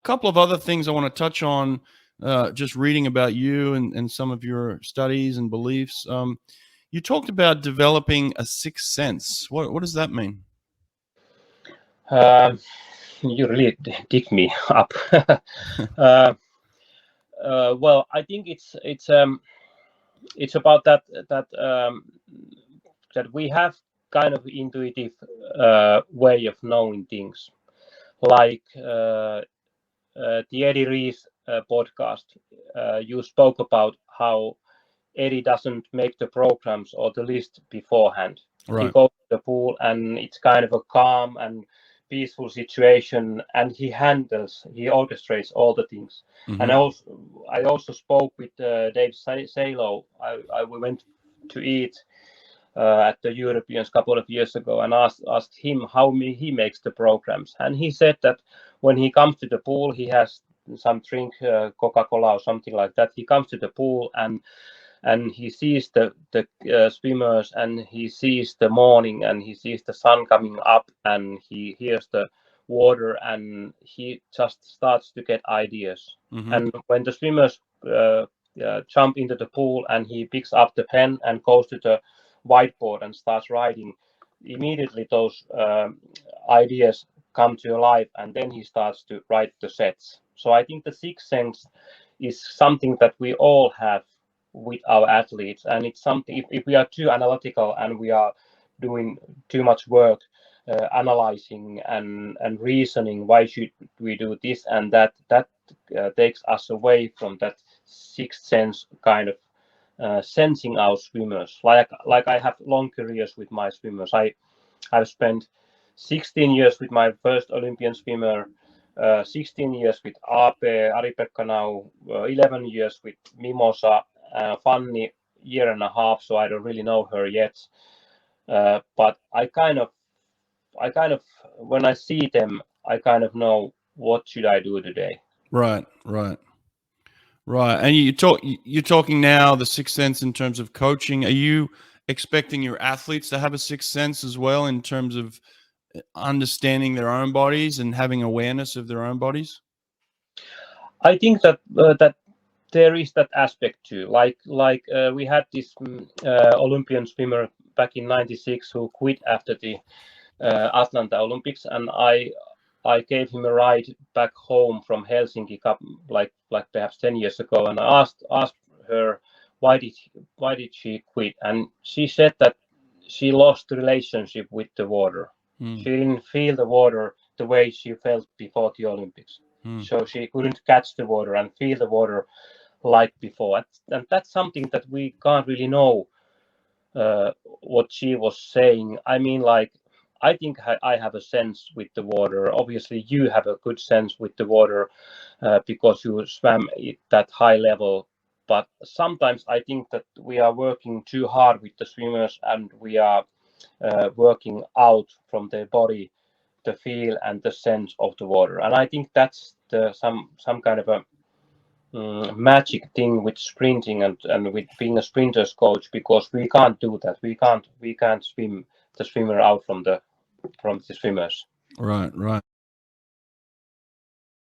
couple of other things I want to touch on, just reading about you and some of your studies and beliefs. You talked about developing a sixth sense. What does that mean? You really dig me up. Well, I think it's about that that we have kind of intuitive way of knowing things, like the Eddie Rees podcast. You spoke about how Eddie doesn't make the programs or the list beforehand. Right. He goes to the pool and it's kind of a calm and peaceful situation, and he orchestrates all the things. Mm-hmm. And I also spoke with Dave Salo. We went to eat at the Europeans a couple of years ago and asked him how he makes the programs. And he said that when he comes to the pool, he has some drink, Coca-Cola or something like that. He comes to the pool and he sees the swimmers, and he sees the morning, and he sees the sun coming up, and he hears the water, and he just starts to get ideas. Mm-hmm. And when the swimmers jump into the pool, and he picks up the pen and goes to the whiteboard and starts writing, immediately those ideas come to life, and then he starts to write the sets. So I think the sixth sense is something that we all have with our athletes, and it's something, if we are too analytical and we are doing too much work analyzing and reasoning, why should we do this and that takes us away from that sixth sense kind of sensing our swimmers. Like I have long careers with my swimmers. I've spent 16 years with my first Olympian swimmer, 16 years with Ari-Pekka now, 11 years with Mimosa, Fanny year and a half, so I don't really know her yet. But I kind of when I see them, I kind of know what should I do today. Right. And you're talking now the sixth sense in terms of coaching. Are you expecting your athletes to have a sixth sense as well in terms of understanding their own bodies and having awareness of their own bodies? I think that that there is that aspect too. Like we had this Olympian swimmer back in '96 who quit after the Atlanta Olympics, and I gave him a ride back home from Helsinki, like perhaps 10 years ago, and I asked her why did she quit, and she said that she lost the relationship with the water. She didn't feel the water the way she felt before the Olympics. So she couldn't catch the water and feel the water like before, and that's something that we can't really know what she was saying. I mean, like, I think I have a sense with the water. Obviously, you have a good sense with the water because you swam at that high level. But sometimes I think that we are working too hard with the swimmers, and we are working out from their body the feel and the sense of the water. And I think that's some kind of a magic thing with sprinting and with being a sprinter's coach, because we can't do that. We can't swim the swimmer out from the swimmers. Right.